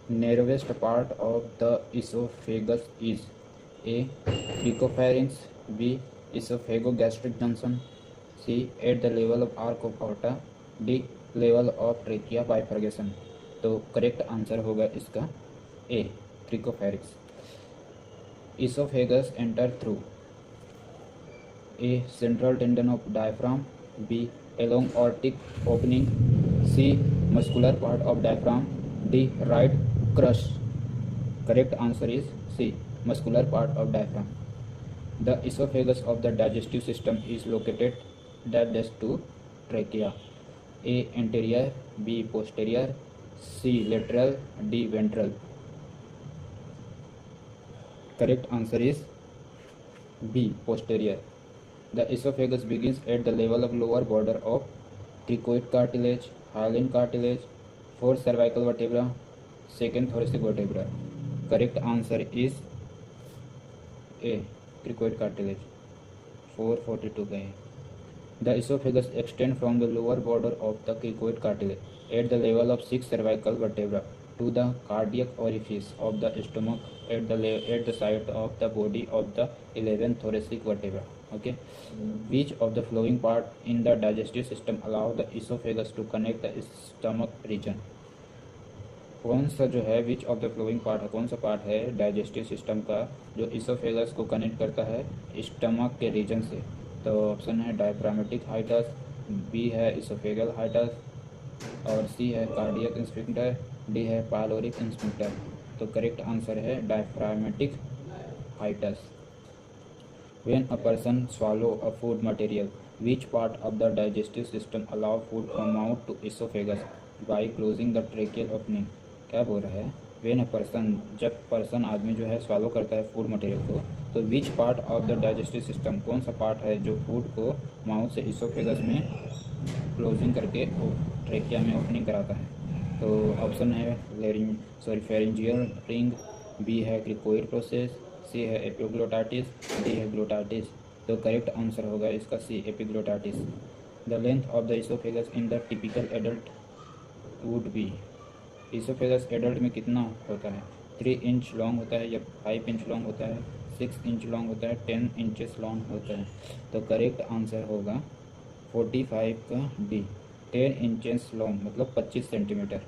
narrowest part of the esophagus is A. Cricopharynx, B. Esophagogastric junction, C. At the level of arc of aorta, D. level of trachea bifurcation। तो correct answer होगा इसका ए, क्रिकोफेरिक्स। esophagus enter through A. central tendon of diaphragm, B. along aortic opening, C. muscular part of diaphragm, D. right crus। Correct answer is C. muscular part of diaphragm। The esophagus of the digestive system is located dash to trachea, A. anterior, B. posterior, C. lateral, D. ventral। Correct answer is B. posterior। The esophagus begins at the level of lower border of cricoid cartilage, hyaline cartilage, fourth cervical vertebra, second thoracic vertebra। Correct answer is A. cricoid cartilage। 442 का है। The esophagus extends from the lower border of the cricoid cartilage at the level of sixth cervical vertebra to the cardiac orifice of the stomach at the side of the body of the 11th thoracic vertebra। Okay, which of the following part in the digestive system allow the esophagus to connect the stomach region? कौन सा जो है विच of the flowing part है, कौन सा part है digestive system का जो इसोफेगस को कनेक्ट करता है स्टमक के रीजन से? तो ऑप्शन है डायफ्रामेटिक हाइटस, बी है इसोफेगल हाइटस और सी है कार्डियक इंस्फिंक्टर, डी है पायलोरिक इंस्फिंक्टर। तो करेक्ट आंसर है diaphragmatic hiatus. When a person swallow a food material, which part of the digestive system allow food from mouth to esophagus by closing the tracheal opening? क्या बोल रहा है? When a person, जब person आदमी जो है swallow करता है फूड मटेरियल को, तो which part of the digestive system, कौन सा पार्ट है जो फूड को माउथ से इसोफेगस में क्लोजिंग करके ट्रेकिया में ओपनिंग कराता है? तो ऑप्शन है फेरिंजियल रिंग, बी है क्रिकोइड प्रोसेस, सी है एपिग्लोटाइटिस, डी है ग्लोटाइटिस। तो करेक्ट आंसर होगा इसका C, epiglottitis. The length of the oesophagus in the typical adult would be. Oesophagus adult में कितना होता है? 3 इंच लॉन्ग होता है या 5 इंच लॉन्ग होता है, 6 इंच लॉन्ग होता है, 10 इंचेस लॉन्ग होता है? तो करेक्ट आंसर होगा 45 का डी, 10 इंचेस लॉन्ग मतलब 25 centimetre.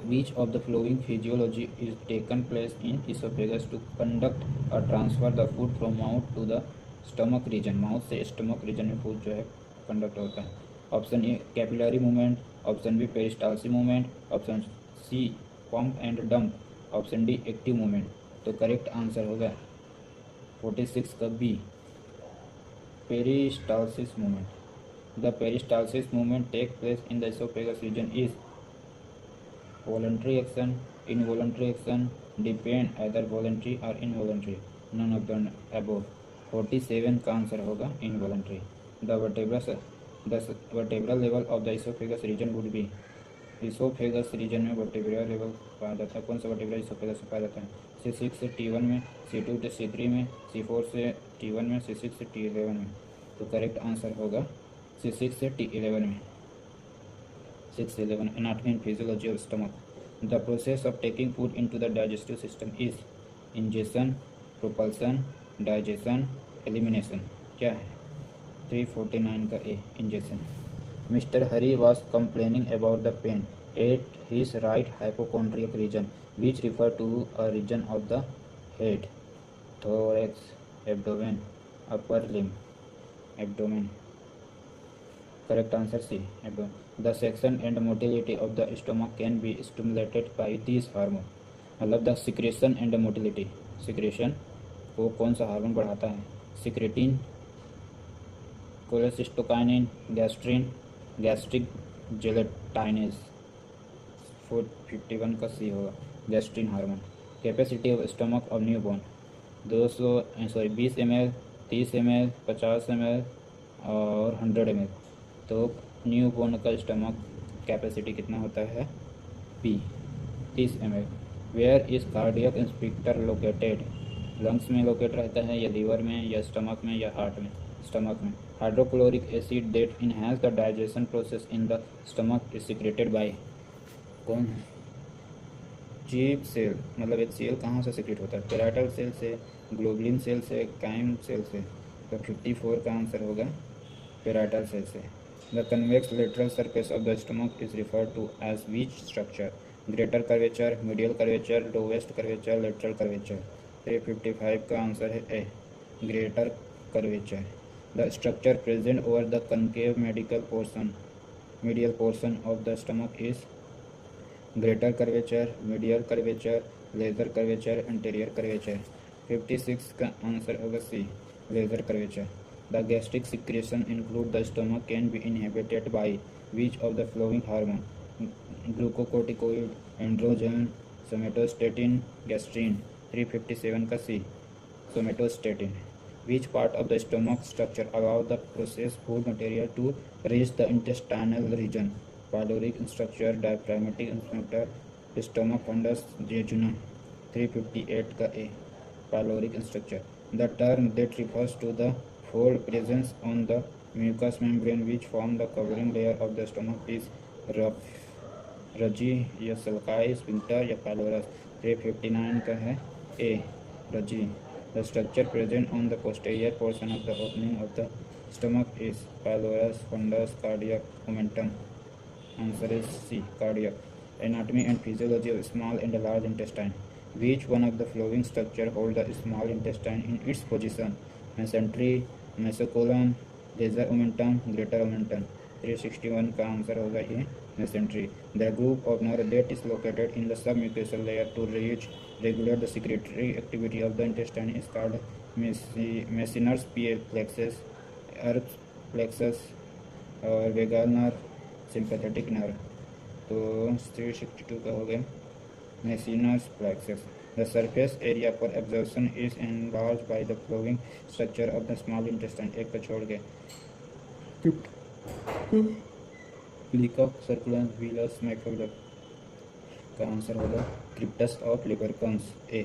Which of the following physiology is taken place in esophagus to conduct or transfer the food from mouth to the stomach region? Mouth से stomach region में food जो है conduct होता है। Option A capillary movement, option B peristalsis movement, option C pump and dump, option D active movement. तो correct answer होगा 46 का B, peristalsis movement. The peristalsis movement take place in the esophagus region is voluntary action, involuntary action, depend either voluntary or involuntary, none of the above। 47 का answer होगा involuntary। the vertebral level of the esophagus region would be, esophagus region में vertebral level पाया जाता है, कौन सा vertebra esophagus में पाया जाता है? C6 से T1 में, C2 से C3 में, C4 से T1 में, C6 से T11 में। तो करेक्ट आंसर होगा C6 से T11 में। 611 Anatomy and physiology of stomach। The process of taking food into the digestive system is ingestion, propulsion, digestion, elimination। क्या है? 349 का ए, ingestion। Mr. Hari was complaining about the pain at his right hypochondriac region, which refer to a region of the head, thorax, abdomen, upper limb, abdomen। Correct answer C, abdomen। The section and motility of the stomach can be stimulated by these hormone। मतलब the secretion and motility, secretion को कौन सा hormone बढ़ाता है? Secretin, cholecystokinin, gastrin, gastric gelatinase. 451 का C होगा gastrin hormone. Capacity of stomach of newborn 20 ml, 30 ml, 50 ml और 100 ml। तो न्यू बोर्न का स्टमक कैपेसिटी कितना होता है? B, 30 ml। Where is cardiac inspector located? Lungs में लोकेट रहता है या लीवर में या स्टमक में या हार्ट में? स्टमक में। Hydrochloric acid that enhance the digestion process in the stomach is secreted by, कौन है? चीफ सेल मतलब HCl कहाँ से सिक्रेट होता है? पेराइटल सेल से, ग्लोबुलिन सेल से, काइम सेल से। तो 54 का आंसर होगा पेराइटल सेल से। The convex lateral surface of the stomach is referred to as which structure? Greater curvature, medial curvature, lowest curvature, lateral curvature. 355 का आंसर है A, greater curvature. The structure present over the concave medial portion of the stomach is greater curvature, medial curvature, lesser curvature, anterior curvature। 56 का answer होगा C, lesser curvature. The gastric secretion include the stomach can be inhibited by which of the following hormone? Glucocorticoid, androgen, somatostatin, gastrin. 357 का C, somatostatin. Which part of the stomach structure allows the processed food material to reach the intestinal region? Pyloric structure, diaphragmatic sphincter, stomach fundus, jejunum। 358 का ए, pyloric structure। The term that refers to the fold presence on the mucous membrane which form the covering layer of the stomach is रजी या sulci sphincter या pylorus. 359 का है ए, रजी। The structure present on the posterior portion of the opening of the stomach is pylorus, fundus, cardiac omentum। Answer is C, cardiac। Anatomy and physiology of small and large intestine. Which one of the following structure hold the small intestine in its position? Mesentery, mesocolon, lesser omentum, greater omentum। 361 का answer होगा ये, mesentery। The group of nerve that is located in the submucosal layer to regulate the secretory activity of the intestine is called Meissner's plexus, Erb's plexus और vagal nerve, sympathetic nerve। तो 362 का हो गया Meissner's plexus। The surface area for absorption is enlarged by the flowing structure of the small intestine। एक को छोड़ गए Leacock circulans, Villus, Macrodot का आंसर होगा क्रिप्टस ऑफ लिबरकंस ए।